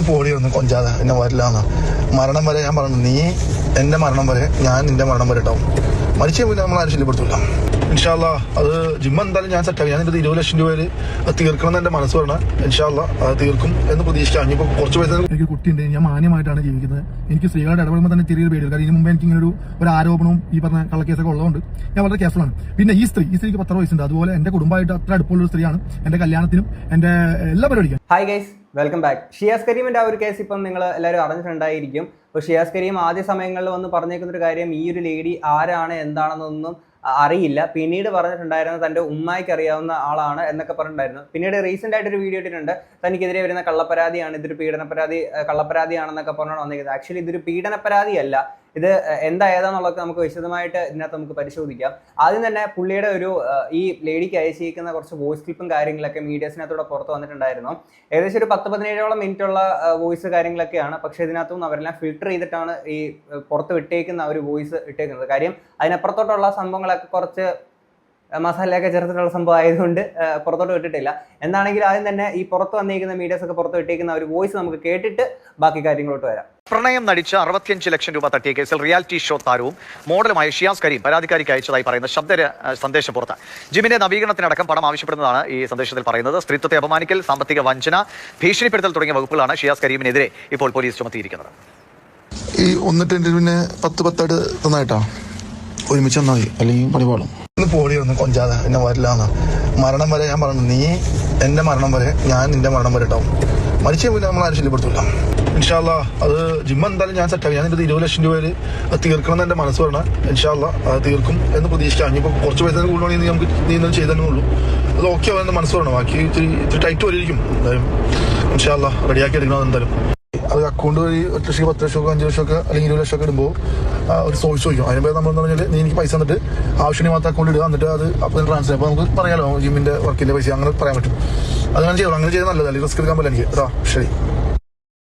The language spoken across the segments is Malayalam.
പോടി ഒന്ന് കൊഞ്ചാതെ എന്നെ വരില്ലാന്ന് മരണം വരെ ഞാൻ പറഞ്ഞു. നീ എന്റെ മരണം വരെ ഞാൻ നിന്റെ മരണം വരെ ഉണ്ടാവും. മരിച്ച പിന്നെ നമ്മൾ ആരും ശല്യപ്പെടുത്തില്ല. ഇൻഷാല്ലാ അത് ജിമ്മ എന്തായാലും ഞാൻ സെറ്റാക്കി. ഞാൻ ഇതിന്റെ 20 ലക്ഷം രൂപയിൽ തീർക്കണം എന്ന് എന്റെ മനസ്സ് പറഞ്ഞാൽ ഇൻഷാല്ലാ അത് തീർക്കും എന്ന് പ്രതീക്ഷിക്കാം. ഇനിയിപ്പോൾ കുറച്ച് പൈസ എനിക്ക് കുട്ടിയുണ്ട്. ഞാൻ മാന്യമായിട്ടാണ് ജീവിക്കുന്നത്. എനിക്ക് സ്ത്രീകളുടെ ഇടപെടുമ്പോൾ തന്നെ ചെറിയൊരു പേടിയില്ല. കാരണം ഇതിന് മുമ്പ് എനിക്ക് ഇങ്ങനെ ഒരു ആരോപണവും ഈ പറഞ്ഞ കള്ളക്കേസൊക്കെ ഉള്ളതുകൊണ്ട് ഞാൻ വളരെ കെയർഫുള്ളാണ്. പിന്നെ ഈ സ്ത്രീക്ക് 10 വയസ്സുണ്ട്. അതുപോലെ എന്റെ കുടുംബമായിട്ട് അത്ര അടുപ്പമുള്ള സ്ത്രീയാണ്. എന്റെ കല്യാണത്തിനും എന്റെ എല്ലാ പരിപാടിക്കും. Hi guys, welcome back. Shiyas കരീമിന്റെ ആ ഒരു കേസ് ഇപ്പം നിങ്ങൾ എല്ലാവരും അറിഞ്ഞിട്ടുണ്ടായിരിക്കും. അപ്പോൾ ഷിയാസ് കരീം ആദ്യ സമയങ്ങളിൽ വന്ന് പറഞ്ഞേക്കുന്ന ഒരു കാര്യം, ഈ ഒരു ലേഡി ആരാണ് എന്താണെന്നൊന്നും അറിയില്ല. പിന്നീട് പറഞ്ഞിട്ടുണ്ടായിരുന്നത് തൻ്റെ ഉമ്മായിക്ക് അറിയാവുന്ന ആളാണ് എന്നൊക്കെ പറഞ്ഞിട്ടുണ്ടായിരുന്നു. പിന്നീട് റീസെന്റ് ആയിട്ട് ഒരു വീഡിയോ ഇട്ടിട്ടുണ്ട്, തനിക്കെതിരെ വരുന്ന കള്ളപ്പരാതിയാണ്, ഇതൊരു കള്ളപ്പരാതിയാണെന്നൊക്കെ പറഞ്ഞാണ് വന്നിരിക്കുന്നത്. ആക്ച്വലി ഇതൊരു പീഡനപ്പരാതിയല്ല. ഇത് ഏതാന്നുള്ളതൊക്കെ നമുക്ക് വിശദമായിട്ട് ഇതിനകത്ത് നമുക്ക് പരിശോധിക്കാം. ആദ്യം തന്നെ പുള്ളിയുടെ ഈ ലേഡിക്ക് അയച്ചിരിക്കുന്ന കുറച്ച് വോയിസ് ക്ലിപ്പും കാര്യങ്ങളൊക്കെ മീഡിയസിനകത്തൂടെ പുറത്ത് വന്നിട്ടുണ്ടായിരുന്നു. ഏകദേശം ഒരു 10-17 മിനിറ്റുള്ള വോയിസ് കാര്യങ്ങളൊക്കെയാണ്. പക്ഷേ ഇതിനകത്തുനിന്ന് അവരെല്ലാം ഫിൽട്ടർ ചെയ്തിട്ടാണ് ഈ പുറത്ത് വിട്ടേക്കുന്ന ഒരു വോയിസ് ഇട്ടേക്കുന്നത്. കാര്യം അതിനപ്പുറത്തോട്ടുള്ള സംഭവങ്ങളൊക്കെ കുറച്ച് മസാലയൊക്കെ ചേർത്തിട്ടുള്ള സംഭവം ആയതുകൊണ്ട് പുറത്തോട്ട് വിട്ടിട്ടില്ല. എന്താണെങ്കിലും ആദ്യം തന്നെ ഈ പുറത്ത് വന്നിരിക്കുന്ന മീഡിയസ് ഒക്കെ പുറത്ത് വിട്ടേക്കുന്ന ഒരു വോയിസ് നമുക്ക് കേട്ടിട്ട് ബാക്കി കാര്യങ്ങളോട്ട് വരാം. പ്രണയം നടിച്ച് 65 ലക്ഷം രൂപ തട്ടിയ കേസിൽ റിയാലിറ്റി ഷോ താരവും മോഡലുമായ ഷിയാസ് കരീം പരാതിക്കാരിക്ക് അയച്ചതായി പറയുന്ന സന്ദേശം പുറത്ത്. ജിമ്മിന്റെ നവീകരണത്തിനടക്കം പണം ആവശ്യപ്പെടുന്നതാണ് ഈ സന്ദേശത്തിൽ പറയുന്നത്. സ്ത്രീത്വത്തെ അപമാനിക്കൽ, സാമ്പത്തിക വഞ്ചന, ഭീഷണിപ്പെടുത്തൽ തുടങ്ങിയ വകുപ്പുകളാണ് ഷിയാസ് കരീമിനെതിരെ ഇപ്പോൾ പോലീസ് ചുമത്തിയിരിക്കുന്നത്. ഈ 1 പിന്നെ 10 തന്നായിട്ടാ ഒരുമിച്ച് വന്നാൽ മതി, അല്ലെങ്കിൽ പണിപാടും. ഒന്ന് പോടി ഒന്ന് കൊഞ്ചാതെ എന്നെ വരില്ലാന്ന് മരണം വരെ ഞാൻ പറഞ്ഞു. നീ എന്റെ മരണം വരെ ഞാൻ നിന്റെ മരണം വരെ ഉണ്ടാവും. മരിച്ച പിന്നെ നമ്മൾ ആരും ശല്യപ്പെടുത്തില്ല. ഇൻഷാല്ലാ അത് ജിമ്മ എന്തായാലും ഞാൻ സെറ്റാക്കി. ഞാൻ ഇതിന്റെ 20 ലക്ഷം രൂപയിൽ തീർക്കണം എന്ന് എന്റെ മനസ്സ് പറഞ്ഞാൽ ഇൻഷാല്ലാ അത് തീർക്കും എന്ന് പ്രതീക്ഷിക്കാം. ഇനിയിപ്പോൾ കുറച്ച് പൈസ കൂടുതലാണെങ്കിൽ നമുക്ക് നീ ഇന്നത് ചെയ്തേ ഉള്ളൂ. അത് ഓക്കെ ആവാൻ മനസ്സ് പറയണം. ബാക്കി ഇത്തിരി ടൈറ്റ് വരിയിരിക്കും. എന്തായാലും ഇൻഷാല്ലാ റെഡിയാക്കി എടുക്കണം. എന്തായാലും അത് അക്കൗണ്ട് വഴി 1 ലക്ഷം 10 ലക്ഷം 5 ലക്ഷം അല്ലെങ്കിൽ 20 ലക്ഷം ഇടുമ്പോൾ ഒരു ചോദിക്കും. അതിനുമ്പോൾ നമ്മളെന്ന് പറഞ്ഞാൽ നീ എനിക്ക് പൈസ തന്നിട്ട് ആവശ്യത്തിന് മാത്രം അക്കൗണ്ട് ഇടുക, എന്നിട്ട് അത് അപ്പോൾ ട്രാൻസ്ഫർ. അപ്പോൾ നമുക്ക് പറയാലോ ജിമ്മിന്റെ വർക്കിന്റെ പൈസ അങ്ങനെ പറയാൻ പറ്റും. അതങ്ങനെ ചെയ്യണം. അങ്ങനെ ചെയ്താൽ നല്ലത്. അല്ലെങ്കിൽ റിസ്ക് എടുക്കാൻ പറ്റില്ല എനിക്ക്. അതാ ശരി.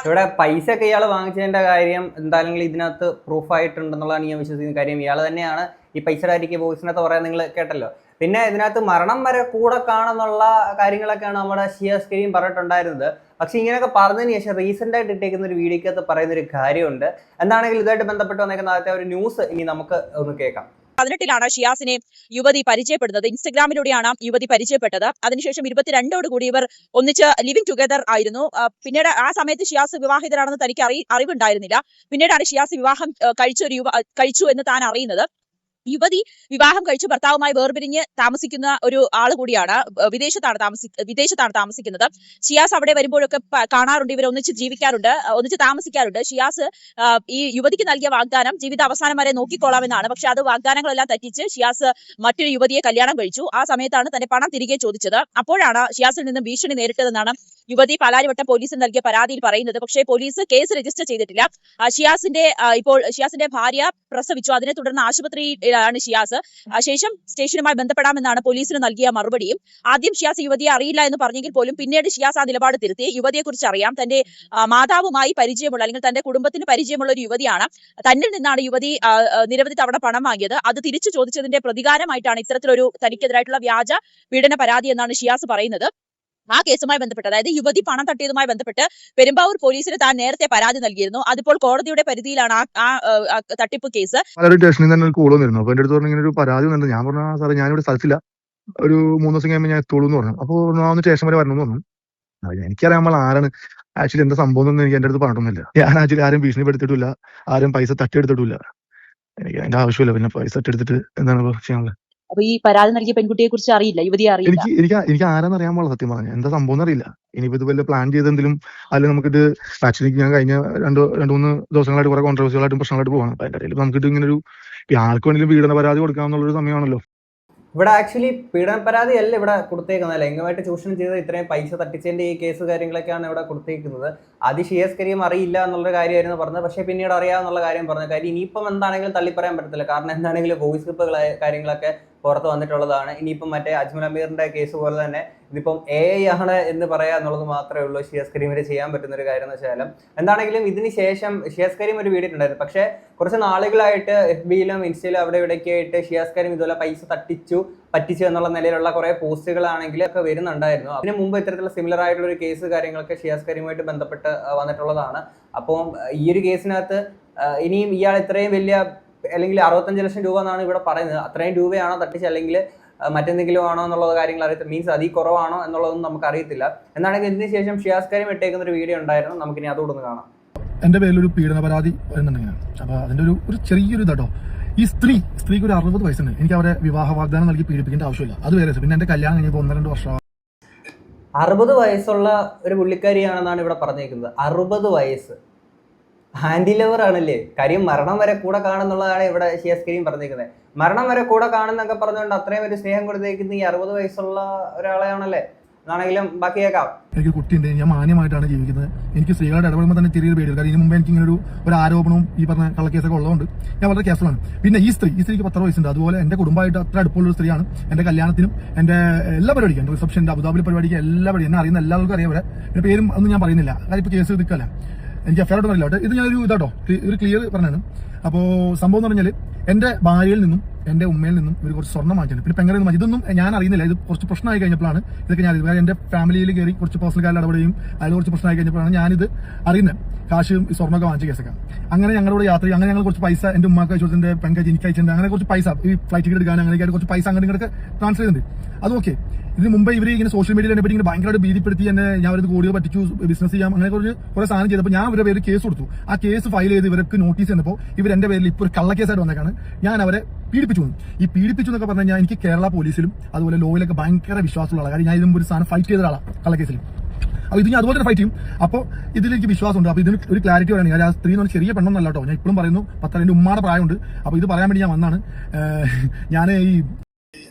ഇവിടെ പൈസ ഒക്കെ ഇയാൾ വാങ്ങിച്ചതിന്റെ കാര്യം എന്തായാലും ഇതിനകത്ത് പ്രൂഫായിട്ടുണ്ടെന്നുള്ളതാണ് ഞാൻ വിശ്വസിക്കുന്ന കാര്യം. ഇയാൾ തന്നെയാണ് ഈ പൈസ കാര്യക്ക് വോയിസിനകത്ത് പറയാൻ നിങ്ങൾ കേട്ടല്ലോ. പിന്നെ ഇതിനകത്ത് മരണം വരെ കൂടെ കാണുന്നുള്ള കാര്യങ്ങളൊക്കെയാണ് നമ്മുടെ ഷിയാസ് കരീം പറഞ്ഞിട്ടുണ്ടായിരുന്നത്. പക്ഷെ ഇങ്ങനെയൊക്കെ പറഞ്ഞതിന് ശേഷം റീസെന്റ് ആയിട്ട് ഇട്ടേക്കുന്ന ഒരു വീഡിയോക്കകത്ത് പറയുന്ന ഒരു കാര്യമുണ്ട്. എന്താണെങ്കിൽ ഇതുമായിട്ട് ബന്ധപ്പെട്ട് വന്നേക്കുന്ന ആദ്യത്തെ ഒരു ന്യൂസ് ഇനി നമുക്ക് ഒന്ന് കേൾക്കാം. 18 ഷിയാസിനെ യുവതി പരിചയപ്പെടുന്നത്. ഇൻസ്റ്റഗ്രാമിലൂടെയാണ് യുവതി പരിചയപ്പെട്ടത്. അതിനുശേഷം 22 ഇവർ ഒന്നിച്ച് ലിവിംഗ് ടുഗദർ ആയിരുന്നു. പിന്നീട് ആ സമയത്ത് ഷിയാസ് വിവാഹിതരാണെന്ന് തനിക്ക് അറിവുണ്ടായിരുന്നില്ല. പിന്നീടാണ് ഷിയാസ് വിവാഹം കഴിച്ചു എന്ന് താൻ അറിയുന്നത്. യുവതി വിവാഹം കഴിച്ച് ഭർത്താവുമായി വേർപിരിഞ്ഞ് താമസിക്കുന്ന ഒരു ആള് കൂടിയാണ്. വിദേശത്താണ് താമസിക്കുന്നത്. ഷിയാസ് അവിടെ വരുമ്പോഴൊക്കെ കാണാറുണ്ട്. ഇവർ ഒന്നിച്ച് ജീവിക്കാറുണ്ട്, ഒന്നിച്ച് താമസിക്കാറുണ്ട്. ഷിയാസ് ഈ യുവതിക്ക് നൽകിയ വാഗ്ദാനം ജീവിത അവസാനം വരെ നോക്കിക്കൊള്ളാമെന്നാണ്. പക്ഷെ അത് വാഗ്ദാനങ്ങളെല്ലാം തെറ്റിച്ച് ഷിയാസ് മറ്റൊരു യുവതിയെ കല്യാണം കഴിച്ചു. ആ സമയത്താണ് തന്റെ പണം തിരികെ ചോദിച്ചത്. അപ്പോഴാണ് ഷിയാസിൽ നിന്ന് ഭീഷണി നേരിട്ടതെന്നാണ് യുവതി പാലാരിവട്ടം പോലീസിന് നൽകിയ പരാതിയിൽ പറയുന്നത്. പക്ഷേ പോലീസ് കേസ് രജിസ്റ്റർ ചെയ്തിട്ടില്ല. ഷിയാസിന്റെ ഭാര്യ പ്രസവിച്ചു. അതിനെ തുടർന്ന് ആശുപത്രിയിലാണ് ഷിയാസ്. ശേഷം സ്റ്റേഷനുമായി ബന്ധപ്പെടാമെന്നാണ് പോലീസിന് നൽകിയ മറുപടിയും. ആദ്യം ഷിയാസ് യുവതിയെ അറിയില്ല എന്ന് പറഞ്ഞെങ്കിൽ പോലും പിന്നീട് ഷിയാസ് ആ നിലപാട് തിരുത്തി. യുവതിയെക്കുറിച്ച് അറിയാം. തന്റെ മാതാവുമായി പരിചയമുള്ള, അല്ലെങ്കിൽ തന്റെ കുടുംബത്തിന് പരിചയമുള്ള ഒരു യുവതിയാണ്. തന്നിൽ നിന്നാണ് യുവതി നിരവധി തവണ പണം വാങ്ങിയത്. അത് തിരിച്ചു ചോദിച്ചതിന്റെ പ്രതികാരമായിട്ടാണ് ഇത്തരത്തിലൊരു തനിക്കെതിരായിട്ടുള്ള വ്യാജ പീഡന പരാതി എന്നാണ് ഷിയാസ് പറയുന്നത്. ആ കേസുമായി ബന്ധപ്പെട്ട്, അതായത് യുവതി പണം തട്ടിയതുമായി ബന്ധപ്പെട്ട് പെരുമ്പാവൂർ പോലീസിന് താൻ നേരത്തെ പരാതി നൽകിയിരുന്നു. അതിപ്പോൾ കോടതിയുടെ പരിധിയിലാണ് ആ തട്ടിപ്പ് കേസ്. സ്റ്റേഷനിൽ തന്നെ ഒരു കോൾ വന്നിരുന്നു. അപ്പൊ എന്റെ അടുത്ത് പറഞ്ഞു ഇങ്ങനെ ഒരു പരാതി വന്നിരുന്നു. ഞാൻ പറഞ്ഞു സാറേ ഞാനിവിടെ സ്ഥലത്തില്ല, ഒരു 3 ദിവസം കഴിയുമ്പോൾ ഞാൻ എത്തുള്ളൂ എന്ന് പറഞ്ഞു. അപ്പോൾ ഒന്ന് സ്റ്റേഷൻ വരെ വരണമെന്ന് പറഞ്ഞു. എനിക്കറിയാം നമ്മൾ ആരാണ് ആക്ച്വലി എന്താ സംഭവം എന്നൊന്നും എനിക്ക് എന്റെ അടുത്ത് പറഞ്ഞിട്ടൊന്നുമില്ല. ഞാൻ ആക്ച്വലി ആരും ഭീഷണിപ്പെടുത്തിയിട്ടില്ല, ആരും പൈസ തട്ടിയെടുത്തിട്ടില്ല. എനിക്ക് അതിന്റെ ആവശ്യമില്ല. പിന്നെ പൈസ തട്ടിയെടുത്തിട്ട് എന്താണ് ചെയ്യാനുള്ളത്? അപ്പൊ ഈ പരാതി നൽകിയ പെൺകുട്ടിയെ കുറിച്ച് അറിയില്ല, യുവതിയെ അറിയില്ല. എനിക്ക് ആരാന്ന് അറിയാൻ പാടില്ല. സത്യം പറഞ്ഞാൽ എന്താ സംഭവം അറിയില്ല. ഇനിയിപ്പോ ഇത് വല്ല പ്ലാൻ ചെയ്തെങ്കിലും അല്ലെങ്കിൽ നമുക്കിത് ആക്ച്വലി ഞാൻ കഴിഞ്ഞ 2-3 ദിവസങ്ങളായിട്ട് കുറെ കോൺട്രവേഴ്സികളായിട്ടും പ്രശ്നങ്ങളായിട്ട് പോവാണ്. അപ്പൊ അതിന്റെ ഇടയിൽ നമുക്കിത് ഇങ്ങനെ ഒരു ആൾക്ക് വേണമെങ്കിലും പീഡന പരാതി കൊടുക്കാമെന്നുള്ളൊരു സമയമാണല്ലോ. ഇവിടെ ആക്ച്വലി പീഡന പരാതി അല്ല ഇവിടെ കൊടുത്തേക്കുന്നത്. ലൈംഗികമായിട്ട് ചൂഷണം ചെയ്ത് ഇത്രയും പൈസ തട്ടിച്ചതിന്റെ ഈ കേസ് കാര്യങ്ങളൊക്കെയാണ് ഇവിടെ കൊടുത്തേക്കുന്നത്. ആദ്യം ഷിയാസ് കരീം അറിയില്ല എന്നുള്ളൊരു കാര്യമായിരുന്നു പറഞ്ഞത്. പക്ഷേ പിന്നീട് അറിയാമെന്നുള്ള കാര്യം പറഞ്ഞു. കാര്യം ഇനിയിപ്പം എന്താണെങ്കിലും തള്ളിപ്പറയാൻ പറ്റത്തില്ല. കാരണം എന്താണെങ്കിലും വോയിസ് ക്ലിപ്പുകൾ കാര്യങ്ങളൊക്കെ പുറത്ത് വന്നിട്ടുള്ളതാണ്. ഇനിയിപ്പം മറ്റേ അജ്മൽ അമീറിന്റെ കേസ് പോലെ തന്നെ ഇതിപ്പം AI ആണ് എന്ന് പറയാ എന്നുള്ളത് മാത്രമേ ഉള്ളൂ ഷിയാസ് കരീമിന് ചെയ്യാൻ പറ്റുന്ന ഒരു കാര്യം എന്ന് വെച്ചാൽ. എന്താണെങ്കിലും ഇതിന് ശേഷം ഷിയാസ് കരീം ഒരു വീഡിയോ ഉണ്ടായിരുന്നു. പക്ഷേ കുറച്ച് നാളുകളായിട്ട് FBയിലും ഇൻസ്റ്റയിലും അവിടെ ഇവിടെയൊക്കെ ആയിട്ട് ഷിയാസ് കരീം ഇതുപോലെ പൈസ പറ്റിച്ചു എന്നുള്ള നിലയിലുള്ള കുറെ പോസ്റ്റുകളാണെങ്കിൽ ഒക്കെ വരുന്നുണ്ടായിരുന്നു. അതിന് മുമ്പ് ഇത്തരത്തിലുള്ള സിമിലർ ആയിട്ടുള്ള ഒരു കേസ് കാര്യങ്ങളൊക്കെ ഷിയാസ് കരീമുമായിട്ട് ബന്ധപ്പെട്ട് വന്നിട്ടുള്ളതാണ്. അപ്പം ഈ ഒരു കേസിനകത്ത് ഇനിയും ഇയാൾ ഇത്രയും വലിയ അല്ലെങ്കിൽ 65 ലക്ഷം രൂപ എന്നാണ് ഇവിടെ പറയുന്നത്. അത്രയും രൂപയാണോ തട്ടിച്ച് അല്ലെങ്കിൽ മറ്റെന്തെങ്കിലും ആണോ എന്നുള്ള കാര്യങ്ങൾ അറിയത്തില്ല. മീൻസ് അതിൽ കുറവാണോ എന്നുള്ളതൊന്നും നമുക്ക് അറിയത്തില്ല. എന്നാണെങ്കിൽ ഇതിന് ശേഷം ഷിയാസ് കരീം ഇട്ടേക്കുന്ന ഒരു വീഡിയോ ഉണ്ടായിരുന്നു. നമുക്കിനി അതുകൊണ്ടൊന്ന് കാണാം. എന്റെ പേരിലൊരു പീഡന പരാതി വരുന്നുണ്ടെങ്കിൽ അപ്പൊ അതിന്റെ ഒരു ചെറിയൊരു ഇതാട്ടോ. ഈ സ്ത്രീക്ക് ഒരു 60 വയസ്സുണ്ട്. എനിക്ക് അവരെ വിവാഹ വാഗ്ദാനം നൽകി പീഡിപ്പിക്കേണ്ട ആവശ്യമില്ല. അത് വേറെ. പിന്നെ എന്റെ കല്യാണം കഴിഞ്ഞപ്പോൾ 1-2 വർഷം. 60 വയസ്സുള്ള ഒരു പുള്ളിക്കാരിയാണെന്നാണ് ഇവിടെ പറഞ്ഞേക്കുന്നത്. 60 വയസ്സ്. ഹാൻഡി ലവർ ആണല്ലേ. കാര്യം മരണം വരെ കൂടെ കാണുന്നുള്ളതാണ് ഇവിടെ ഷിയാസ് കരീം പറഞ്ഞേക്കുന്നത്. മരണം വരെ കൂടെ കാണുന്നൊക്കെ പറഞ്ഞുകൊണ്ട് അത്രയും ഒരു സ്നേഹം കൊടുത്തേക്കുന്ന ഈ 60 വയസ്സുള്ള ഒരാളെയാണല്ലേ. എന്നാണെങ്കിലും ബാക്കി കേൾക്കാം. എനിക്ക് കുട്ടിയുണ്ട്. ഞാൻ മാന്യമായിട്ടാണ് ജീവിക്കുന്നത്. എനിക്ക് സ്ത്രീകളുടെ ഇടപെടുമ്പോൾ തന്നെ ചെറിയൊരു പേടി. കാരണം ഇതിന് മുമ്പ് എനിക്ക് ഇങ്ങനെ ഒരു ആരോപണവും ഈ പറഞ്ഞ കള്ളക്കേസൊക്കെ ഉള്ളതുകൊണ്ട് ഞാൻ വളരെ കെയർഫുള്ളാണ്. പിന്നെ ഈ സ്ത്രീക്ക് 10 വയസ്സുണ്ട്. അതുപോലെ എന്റെ കുടുംബമായിട്ട് അത്ര അടുപ്പമുള്ള സ്ത്രീയാണ്. എന്റെ കല്യാണത്തിനും എന്റെ എല്ലാ പരിപാടിക്കും, എന്റെ റിസപ്ഷന്റെ അബുദാബി പരിപാടിക്ക് എല്ലാ പരിപാടി എന്നെ അറിയുന്ന എല്ലാവർക്കും അറിയാം. പിന്നെ പേരും ഒന്നും ഞാൻ പറയുന്നില്ല. കാര്യം ഇപ്പോൾ കേസ് നിൽക്കല്ല. എനിക്ക് എഫ്ഐആർ പറയില്ല. ഇത് ഞാനൊരു ഇതാട്ടോ ഒരു ക്ലിയർ പറഞ്ഞാണ്. അപ്പോൾ സംഭവം എന്ന് പറഞ്ഞാൽ എന്റെ ഭാര്യയിൽ നിന്നും എന്റെ ഉമ്മയിൽ നിന്നും ഇവർ കുറച്ച് സ്വർണ്ണം വാങ്ങിച്ചിട്ടുണ്ട്. പിന്നെ പെങ്ങറിൽ നിന്ന് ഇതൊന്നും ഞാൻ അറിയുന്നില്ല. ഇത് കുറച്ച് പ്രശ്നമായി കഴിഞ്ഞപ്പോഴാണ് ഇതൊക്കെ ഞാൻ എന്റെ ഫാമിലിയിൽ കയറി കുറച്ച് പേഴ്സണൽ കാര്യം ഇടപെടുകയും അതിൽ കുറച്ച് പ്രശ്നമായി കഴിഞ്ഞപ്പോഴാണ് ഞാനിത് അറിയുന്നത്. കാശും ഈ സ്വർണ്ണമൊക്കെ വാങ്ങിച്ച കേസൊക്കെ. അങ്ങനെ ഞങ്ങളുടെ യാത്ര അങ്ങനെ ഞങ്ങൾ കുറച്ച് പൈസ എന്റെ ഉമ്മക്ക് അയച്ചു, എന്റെ പെങ്കജ് എനിക്ക് അയച്ചിട്ടുണ്ട്. അങ്ങനെ കുറച്ച് പൈസ ഈ ഫ്ലൈറ്റ് ടിക്കറ്റ് എടുക്കാൻ അങ്ങനെയൊക്കെ കുറച്ച് പൈസ അങ്ങനെ ഇങ്ങോട്ട് ട്രാൻസ്ഫർ ചെയ്തിട്ടുണ്ട്. അത് ഓക്കെ. ഇതിന് മുമ്പ് ഇവർ ഇങ്ങനെ സോഷ്യൽ മീഡിയയിൽ എന്നെ പറ്റി ഇങ്ങനെ ഭയങ്കരമായിട്ട് ഭീതിപ്പെടുത്തി എന്നെ ഞാൻ അവരത് കോടികൾ പറ്റിച്ചു, ബിസിനസ് ചെയ്യാം, അങ്ങനെ കുറെ സാധനം ചെയ്തപ്പോൾ ഞാൻ ഇവരുടെ പേര് കേസ് കൊടുത്തു. ആ കേസ് ഫയൽ ചെയ്ത് ഇവർക്ക് നോട്ടീസ് തന്നപ്പോൾ ഇവർ എന്റെ പേരിൽ ഇപ്പോൾ ഒരു കള്ളക്കേസായിട്ട് വന്നേക്കാണ്. ഞാൻ അവരെ പീഡിപ്പിച്ചു. ഈ പീഡിപ്പിച്ചു എന്നൊക്കെ പറഞ്ഞു കഴിഞ്ഞാൽ എനിക്ക് കേരള പോലീസിലും അതുപോലെ ലോയിലൊക്കെ ഭയങ്കര വിശ്വാസമുള്ള ആളാണ്. കാര്യം ഞാൻ ഇതിന് ഒരു സാധനം ഫൈറ്റ് ചെയ്ത ആളാണ് കള്ളക്കേസിൽ. അപ്പോൾ ഇത് ഞാൻ അതുപോലെ തന്നെ ഫൈറ്റ് ചെയ്യും. അപ്പോൾ ഇതിലെനിക്ക് വിശ്വാസമുണ്ട്. അപ്പോൾ ഇതിന് ഒരു ക്ലാരിറ്റി പറയുന്നത് ആ സ്ത്രീ എന്ന് പറഞ്ഞാൽ ചെറിയ പെണ്ണൊന്നല്ല കേട്ടോ. ഞാൻ ഇപ്പോഴും പറയുന്നു 10 എൻ്റെ ഉമ്മാടെ പ്രായമുണ്ട്. അപ്പോൾ ഇത് പറയാൻ വേണ്ടി ഞാൻ വന്നാണ്. ഞാൻ ഈ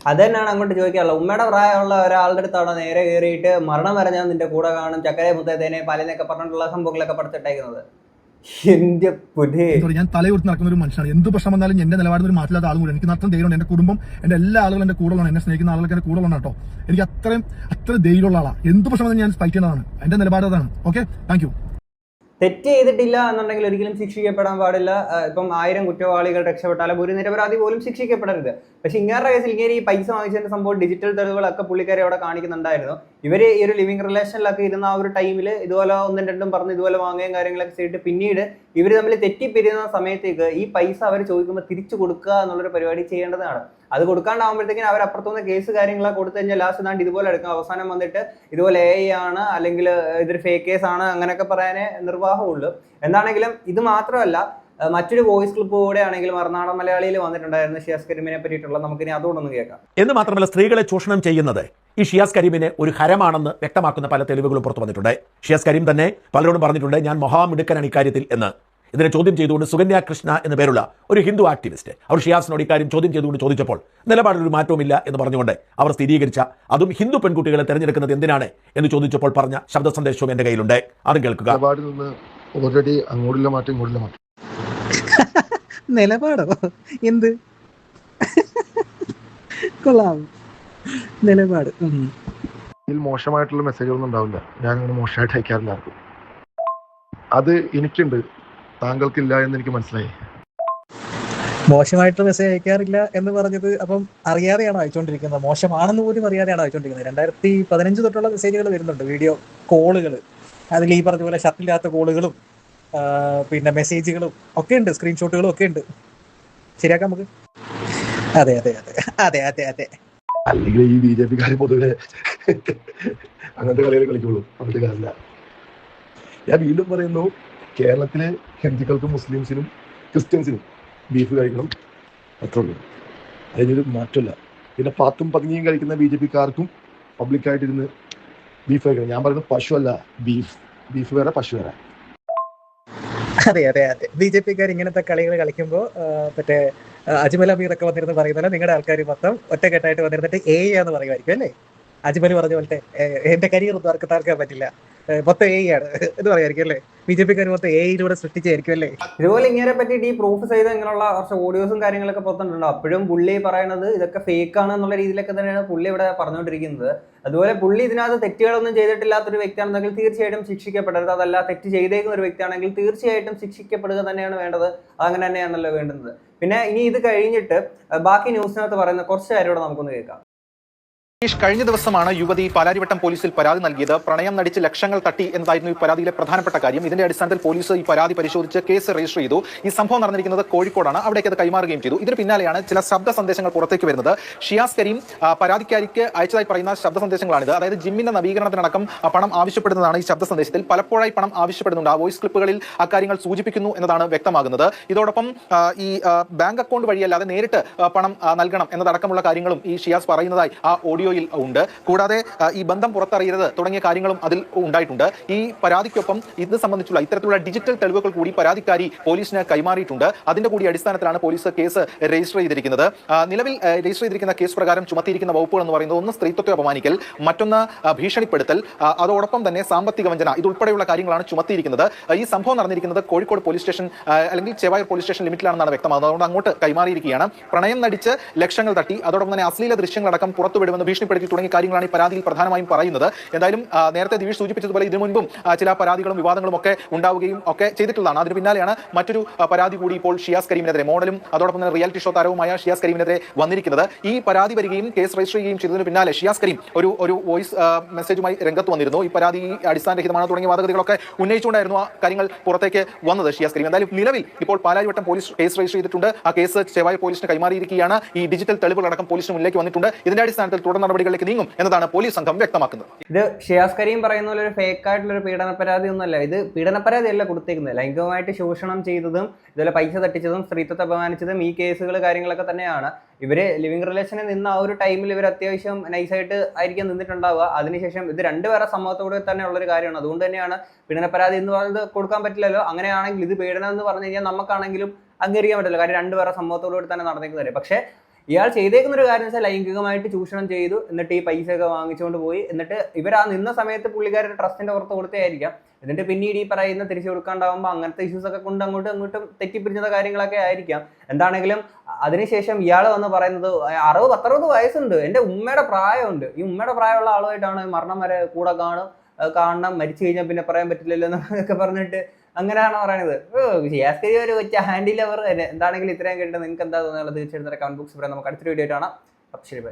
അത് തന്നെയാണ് അങ്ങോട്ട് ചോദിക്കാനുള്ളത്. ഉമ്മയുടെ പ്രായമുള്ള ഒരാളുടെ അടുത്താണ് നേരെ കയറിയിട്ട് മരണം വരെ ഞാൻ നിന്റെ കൂടെ കാണും, ചക്കരെ മുത്തേനെ പലനൊക്കെ പറഞ്ഞിട്ടുള്ള സംഭവങ്ങളൊക്കെ പഠിച്ചിട്ടേക്കുന്നത്. എന്റെ പുതിയ ഞാൻ തലയുർത്തി നടക്കുന്ന ഒരു മനുഷ്യനാണ്. എന്ത് പ്രശ്നം വന്നാലും എന്റെ നിലപാടിൽ ഒരു മാറ്റില്ലാത്ത ആളും കൂടെ. എനിക്ക് അത്രയും ധൈര്യമുണ്ട്. എന്റെ കുടുംബം, എന്റെ എല്ലാ ആളുകളും എന്റെ കൂടെ ഉള്ളതാണ്. എന്നെ സ്നേഹിക്കുന്ന ആളുകളൊക്കെ എന്റെ കൂടെ ഉള്ളതാണ് കേട്ടോ. എനിക്ക് അത്ര ധൈര്യമുള്ള ആളാണ്. എന്ത് പ്രശ്നം വന്നാലും ഞാൻ ഫൈറ്റ് ചെയ്യുന്നതാണ്. എന്റെ നിലപാട് അതാണ്. Okay, thank you. തെറ്റ് ചെയ്തിട്ടില്ല എന്നുണ്ടെങ്കിൽ ഒരിക്കലും ശിക്ഷിക്കപ്പെടാൻ പാടില്ല. ഇപ്പം 1000 കുറ്റവാളികൾ രക്ഷപ്പെട്ടാലും ഒരു നിരപരാധി പോലും ശിക്ഷിക്കപ്പെടരുത്. പക്ഷെ ഇങ്ങനത്തെ കേസിൽ ഇങ്ങനെ ഈ പൈസ വാങ്ങിച്ചതിന്റെ സംഭവം ഡിജിറ്റൽ തെളിവുകളൊക്കെ പുള്ളിക്കാരെ അവിടെ കാണിക്കുന്നുണ്ടായിരുന്നു. ഇവര് ഈ ഒരു ലിവിംഗ് റിലേഷനിലൊക്കെ ഇരുന്ന ആ ഒരു ടൈമിൽ ഇതുപോലെ 1-2 പറഞ്ഞ് ഇതുപോലെ വാങ്ങുകയും കാര്യങ്ങളൊക്കെ ചെയ്തിട്ട് പിന്നീട് ഇവർ തമ്മിൽ തെറ്റിപ്പിരിയുന്ന സമയത്തേക്ക് ഈ പൈസ അവർ ചോദിക്കുമ്പോൾ തിരിച്ചു കൊടുക്കുക എന്നുള്ളൊരു പരിപാടി ചെയ്യേണ്ടതാണ്. അത് കൊടുക്കാണ്ടാവുമ്പോഴത്തേക്കും അവർ അപ്പുറത്തുനിന്ന് കേസ് കാര്യങ്ങളൊക്കെ കൊടുത്തു കഴിഞ്ഞാൽ ലാസ്റ്റ് നാണ്ട് ഇതുപോലെ എടുക്കും. അവസാനം വന്നിട്ട് ഇതുപോലെ AI ആണ് അല്ലെങ്കിൽ ഇതൊരു ഫേക്ക് കേസ് ആണ് അങ്ങനെയൊക്കെ പറയാനേ നിർവാഹമുള്ളൂ. എന്താണെങ്കിലും ഇത് മാത്രമല്ല, മറ്റൊരു വോയിസ് ക്ലിപ്പ് കൂടെ ആണെങ്കിൽ മറുനാടൻ മലയാളിയിൽ വന്നിട്ടുണ്ടായിരുന്നു ഷിയാസ് കരീമിനെ പറ്റിയിട്ടുള്ള. നമുക്കിനി അതുകൊണ്ടൊന്ന് കേൾക്കാം. എന്ന് മാത്രമല്ല, സ്ത്രീകളെ ചൂഷണം ചെയ്യുന്നത് ഈ ഷിയാസ് കരീമിനെ ഒരു ഹരമാണെന്ന് വ്യക്തമാക്കുന്ന പല തെളിവുകളും പുറത്തു വന്നിട്ടുണ്ട്. ഷിയാസ് കരീം തന്നെ പലരോടും പറഞ്ഞിട്ടുണ്ട് ഞാൻ മഹാമിടുക്കനാണ് ഇക്കാര്യത്തിൽ എന്ന്. ഇതിനെ ചോദ്യം ചെയ്തുകൊണ്ട് സുകന്യ കൃഷ്ണ എന്ന് പേരുള്ള ഒരു ഹിന്ദു ആക്ടിവിസ്റ്റ് അവർ ഷിയാസിനോട് ഇക്കാര്യം ചോദ്യം ചെയ്തുകൊണ്ട് ചോദിച്ചപ്പോൾ നിലപാടിൽ ഒരു മാറ്റവുമില്ല എന്ന് പറഞ്ഞുകൊണ്ട് അവർ സ്ഥിരീകരിച്ച, അതും ഹിന്ദു പെൺകുട്ടികളെ തെരഞ്ഞെടുക്കുന്നത് എന്തിനാണ് എന്ന് ചോദിച്ചപ്പോൾ പറഞ്ഞ ശബ്ദ സന്ദേശവും എന്റെ കയ്യിലുണ്ട്. അതും കേൾക്കുക. ഓൾറെഡി അങ്ങോട്ടുള്ള മാറ്റം ഇങ്ങോട്ടുള്ള മാറ്റം നിലപാടോ എന്ത് കൊള്ളാം നിലപാട്. ഇതിൽ മോശമായിട്ടുള്ള മെസ്സേജുകളൊന്നും ഉണ്ടാവില്ല. ഞാൻ അങ്ങനെ മോശമായിട്ട് അയക്കാറില്ല ആർക്കും. അത് എനിക്കുണ്ട്, താങ്കൾക്കില്ല എന്ന് എനിക്ക് മനസ്സിലായി. മോശമായിട്ട് മെസ്സേജ് അയക്കാറില്ല എന്ന് പറഞ്ഞത് അപ്പം അറിയാതെയാണോ അയച്ചുകൊണ്ടിരിക്കുന്നത്? മോശമാണെന്ന് പോലും അറിയാതെയാണോ അയച്ചുകൊണ്ടിരിക്കുന്നത്? 2015 തൊട്ടുള്ള മെസ്സേജുകൾ വരുന്നുണ്ട്, വീഡിയോ കോളുകൾ. അതിൽ ഈ പറഞ്ഞ പോലെ ഷർട്ടില്ലാത്ത കോളുകളും പിന്നെ മെസ്സേജുകളും ഒക്കെ ഉണ്ട്, സ്ക്രീൻഷോട്ടുകളും ഒക്കെ ഉണ്ട്. ശരിയാക്കാം നമുക്ക്. അതെ അതെ അതെ അതെ അതെ അതെ അല്ലെങ്കിൽ ഈ BJP-ക്കാർ പൊതുവെ അങ്ങനത്തെ കളികൾ കളിക്കുള്ളൂ. അങ്ങനത്തെ കാര്യമില്ല. ഞാൻ വീണ്ടും പറയുന്നു, കേരളത്തിലെ ഹിന്ദുക്കൾക്കും മുസ്ലിംസിനും ക്രിസ്ത്യൻസിനും ബീഫ് കഴിക്കണം, അത്രയുള്ളൂ. അതിനൊരു മാറ്റമില്ല. പിന്നെ 10ഉം 15ഉം കഴിക്കുന്ന BJP-ക്കാർക്കും പബ്ലിക്കായിട്ടിരുന്ന് ബീഫ് കഴിക്കണം. ഞാൻ പറയുന്നത് പശു അല്ല, ബീഫ് വേറെ പശു വേറെ. അതെ അതെ അതെ BJP-ക്കാർ ഇങ്ങനത്തെ കളികൾ കളിക്കുമ്പോൾ മറ്റേ അജ്മൽ അമീറൊക്കെ വന്നിരുന്ന് പറയുന്നത് നിങ്ങളുടെ ആൾക്കാർ മൊത്തം ഒറ്റക്കെട്ടായിട്ട് വന്നിരുന്നിട്ട് AI എന്ന് പറയുമായിരിക്കും അല്ലേ? അജ്മൽ പറഞ്ഞ പോലത്തെ എന്റെ കരിയർ ഒന്നും ആർക്കും താർക്കാൻ പറ്റില്ല, മൊത്തം AI ആണ് എന്ന് പറയുമായിരിക്കും അല്ലേ? BJP-ക്കാർ മൊത്തം AI-യിലൂടെ സൃഷ്ടിച്ചായിരിക്കും അല്ലേ? ഇതുപോലെ ഇങ്ങനെ പറ്റിയിട്ട് ഈ പ്രൂഫ് ചെയ്ത് ഇങ്ങനെയുള്ള കുറച്ച് ഓഡിയോസും കാര്യങ്ങളൊക്കെ പുറത്തുണ്ടോ, അപ്പോഴും പുള്ളി പറയുന്നത് ഇതൊക്കെ ഫേക്ക് ആണ് എന്നുള്ള രീതിയിലൊക്കെ തന്നെയാണ് പുള്ളി ഇവിടെ പറഞ്ഞുകൊണ്ടിരിക്കുന്നത്. അതുപോലെ പുള്ളി ഇതിനകത്ത് തെറ്റുകളൊന്നും ചെയ്തിട്ടില്ലാത്തൊരു വ്യക്തിയാണെന്നെങ്കിൽ തീർച്ചയായിട്ടും ശിക്ഷിക്കപ്പെടരുത്. അതല്ല തെറ്റ് ചെയ്തേക്കുന്ന ഒരു വ്യക്തിയാണെങ്കിൽ തീർച്ചയായിട്ടും ശിക്ഷിക്കപ്പെടുക തന്നെയാണ് വേണ്ടത്. അങ്ങനെ തന്നെയാണല്ലോ വേണ്ടുന്നത്. പിന്നെ ഇനി ഇത് കഴിഞ്ഞിട്ട് ബാക്കി ന്യൂസിനകത്ത് പറയുന്ന കുറച്ച് കാര്യം കൂടെ നമുക്കൊന്ന് കേൾക്കാം. കഴിഞ്ഞ ദിവസമാണ് യുവതി പാലാരിവട്ടം പോലീസിൽ പരാതി നൽകിയത്. പ്രണയം നടിച്ച് ലക്ഷങ്ങൾ തട്ടി എന്നതായിരുന്നു ഈ പരാതിയിലെ പ്രധാനപ്പെട്ട കാര്യം. ഇതിന്റെ അടിസ്ഥാനത്തിൽ പോലീസ് ഈ പരാതി പരിശോധിച്ച് കേസ് രജിസ്റ്റർ ചെയ്തു. ഈ സംഭവം നടന്നിരിക്കുന്നത് കോഴിക്കോടാണ്. അവിടേക്ക് അത് കൈമാറുകയും ചെയ്തു. ഇതിന് പിന്നാലെയാണ് ചില ശബ്ദ സന്ദേശങ്ങൾ പുറത്തേക്ക് വരുന്നത്. ഷിയാസ് കരീം പരാതിക്കാരിക്ക് അയച്ചതായി പറയുന്ന ശബ്ദ സന്ദേശങ്ങളാണിത്. അതായത് ജിമ്മിന്റെ നവീകരണത്തിനടക്കം പണം ആവശ്യപ്പെടുന്നതാണ് ഈ ശബ്ദ സന്ദേശത്തിൽ. പലപ്പോഴായി പണം ആവശ്യപ്പെടുന്നുണ്ട്. ആ വോയിസ് ക്ലിപ്പുകളിൽ അക്കാര്യങ്ങൾ സൂചിപ്പിക്കുന്നു എന്നതാണ് വ്യക്തമാകുന്നത്. ഇതോടൊപ്പം ഈ ബാങ്ക് അക്കൗണ്ട് വഴിയല്ലാതെ നേരിട്ട് പണം നൽകണം എന്നതടക്കമുള്ള കാര്യങ്ങളും ഈ ഷിയാസ് പറയുന്നതായി ആ ഓഡിയോ ഉണ്ട്. കൂടാതെ ഈ ബന്ധം പുറത്തറിയരുത് തുടങ്ങിയ കാര്യങ്ങളും അതിൽ ഉണ്ടായിട്ടുണ്ട്. ഈ പരാതിക്കൊപ്പം ഇത് സംബന്ധിച്ചുള്ള ഇത്തരത്തിലുള്ള ഡിജിറ്റൽ തെളിവുകൾ കൂടി പരാതിക്കാരി പോലീസിന് കൈമാറിയിട്ടുണ്ട്. അതിന്റെ കൂടി അടിസ്ഥാനത്തിലാണ് പോലീസ് കേസ് രജിസ്റ്റർ ചെയ്തിരിക്കുന്നത്. നിലവിൽ രജിസ്റ്റർ ചെയ്തിരിക്കുന്ന കേസ് പ്രകാരം ചുമത്തിയിരിക്കുന്ന വകുപ്പുകൾ എന്ന് പറയുന്നത് ഒന്ന് സ്ത്രീത്വത്തെ അപമാനിക്കൽ, മറ്റൊന്ന് ഭീഷണിപ്പെടുത്തൽ, അതോടൊപ്പം തന്നെ സാമ്പത്തിക വഞ്ചന, ഇതുൾപ്പെടെയുള്ള കാര്യങ്ങളാണ് ചുമത്തിയിരിക്കുന്നത്. ഈ സംഭവം നടന്നിരിക്കുന്നത് കോഴിക്കോട് പോലീസ് സ്റ്റേഷൻ അല്ലെങ്കിൽ ചെവായൂർ പോലീസ് സ്റ്റേഷൻ ലിമിറ്റിലാണെന്നാണ് വ്യക്തമാകുന്നത്. അതുകൊണ്ട് അങ്ങോട്ട് കൈമാറിയിരിക്കുകയാണ്. പ്രണയം നടിച്ച് ലക്ഷങ്ങൾ തട്ടി, അതോടൊപ്പം തന്നെ അശ്ലീല ദൃശ്യങ്ങളടക്കം പുറത്തുവിടുമെന്ന് ഭീഷണിപ്പെടുത്തി തുടങ്ങിയ കാര്യങ്ങളാണ് ഈ പരാതിയിൽ പ്രധാനമായും പറയുന്നത്. എന്തായാലും നേരത്തെ ദിവിഷ് സൂചിപ്പിച്ചതുപോലെ ഇതിനു മുൻപും ചില പരാതികളും വിവാദങ്ങളും ഒക്കെ ഉണ്ടാവുകയും ഒക്കെ ചെയ്തിട്ടുള്ളതാണ്. അതിന് പിന്നാലെയാണ് മറ്റൊരു പരാതി കൂടി ഇപ്പോൾ ഷിയാസ് കരീമിനെതിരെ, മോഡലും അതോടൊപ്പം തന്നെ റിയാലിറ്റി ഷോ താരവുമായ ഷിയാസ് കരീമിനെതിരെ വന്നിരിക്കുന്നത്. ഈ പരാതി വരികയും കേസ് രജിസ്റ്റർ ചെയ്യുകയും ചെയ്തതിന് പിന്നാലെ ഷിയാസ് കരീം ഒരു വോയിസ് മെസ്സേജുമായി രംഗത്ത് വന്നിരുന്നു. ഈ പരാതി അടിസ്ഥാനരഹിതമാണ് തുടങ്ങിയ വാദഗതികളൊക്കെ ഉന്നയിച്ചുകൊണ്ടായിരുന്നു ആ കാര്യങ്ങൾ പുറത്തേക്ക് വന്നത് ഷിയാസ് കരീം. എന്തായാലും നിലവിൽ ഇപ്പോൾ പാലാരിവട്ടം പോലീസ് കേസ് രജിസ്റ്റർ ചെയ്തിട്ടുണ്ട്. ആ കേസ് ചെവായൂർ പോലീസിന് കൈമാറിയിരിക്കുകയാണ്. ഈ ഡിജിറ്റൽ തെളിവുകളടക്കം പോലീസിന് മുന്നിലേക്ക് വന്നിട്ടുണ്ട്. ഇതിന്റെ അടിസ്ഥാനത്തിൽ തുടർ നടപടികളിലേക്ക് നീങ്ങും എന്നതാണ് പോലീസ് സംഘം വ്യക്തമാക്കുന്നത്. ഇത് ഷിയാസ് കരീം പറയുന്ന പോലെ ഒരു ഫേക്ക് ആയിട്ടുള്ള ഒരു പീഡന പരാതി ഒന്നുമല്ല. ഇത് പീഡന പരാതി അല്ല കൊടുത്തേക്കുന്നത്. ലൈംഗികമായിട്ട് ചൂഷണം ചെയ്തതും ഇതുപോലെ പൈസ തട്ടിച്ചതും സ്ത്രീത്വത്തെ അപമാനിച്ചതും ഈ കേസുകൾ കാര്യങ്ങളൊക്കെ തന്നെയാണ്. ഇവര് ലിവിംഗ് റിലേഷനിൽ നിന്ന് ആ ഒരു ടൈമിൽ ഇവർ അത്യാവശ്യം നൈസായിട്ട് ആയിരിക്കും നിന്നിട്ടുണ്ടാവുക. അതിനുശേഷം ഇത് രണ്ടുപേരെ സമ്മതത്തോടെ തന്നെ ഉള്ളൊരു കാര്യമാണ്. അതുകൊണ്ട് തന്നെയാണ് പീഡന പരാതി എന്ന് പറയുന്നത് കൊടുക്കാൻ പറ്റില്ലല്ലോ. അങ്ങനെയാണെങ്കിൽ ഇത് പീഡനം എന്ന് പറഞ്ഞു കഴിഞ്ഞാൽ നമുക്കാണെങ്കിലും അംഗീകരിക്കാൻ പറ്റില്ല. കാര്യം രണ്ടുപേരെ സമ്മതത്തോടുകൂടി തന്നെ നടന്നേക്കുന്നത്. പക്ഷേ ഇയാൾ ചെയ്തേക്കുന്ന ഒരു കാര്യം വെച്ചാൽ ലൈംഗികമായിട്ട് ചൂഷണം ചെയ്തു, എന്നിട്ട് ഈ പൈസയൊക്കെ വാങ്ങിച്ചുകൊണ്ട് പോയി. എന്നിട്ട് ഇവർ ആ നിന്ന സമയത്ത് പുള്ളിക്കാരുടെ ട്രസ്റ്റിന്റെ പുറത്ത് കൊടുത്തായിരിക്കാം. എന്നിട്ട് പിന്നീട് ഈ പറയുന്ന തിരിച്ചു കൊടുക്കാണ്ടാവുമ്പോൾ അങ്ങനത്തെ ഇഷ്യൂസ് ഒക്കെ കൊണ്ട് അങ്ങോട്ടും തെറ്റിപ്പിരിഞ്ഞ കാര്യങ്ങളൊക്കെ ആയിരിക്കാം. എന്താണെങ്കിലും അതിനുശേഷം ഇയാൾ വന്ന് പറയുന്നത് 60 വയസ്സുണ്ട്, എൻ്റെ ഉമ്മയുടെ പ്രായമുണ്ട്, ഈ ഉമ്മയുടെ പ്രായമുള്ള ആളുമായിട്ടാണ് മരണം വരെ കൂടെ കാണണം, മരിച്ചു കഴിഞ്ഞാൽ പിന്നെ പറയാൻ പറ്റില്ലല്ലോ എന്നൊക്കെ പറഞ്ഞിട്ട് അങ്ങനെയാണോ പറയുന്നത്? ഷിയാസ് കരീം ഒരു കൊച്ച ഹാൻഡിൽ അവർ എന്താണെങ്കിലും ഇത്രയും കേട്ടിട്ട് നിങ്ങൾക്ക് എന്താ തോന്നുന്നത് തീർച്ചയായിട്ടും കമന്റ് ബോക്സിൽ പറയാം. നമുക്ക് അടുത്തൊരു വീഡിയോ കാണാം. ശരി, ബൈ.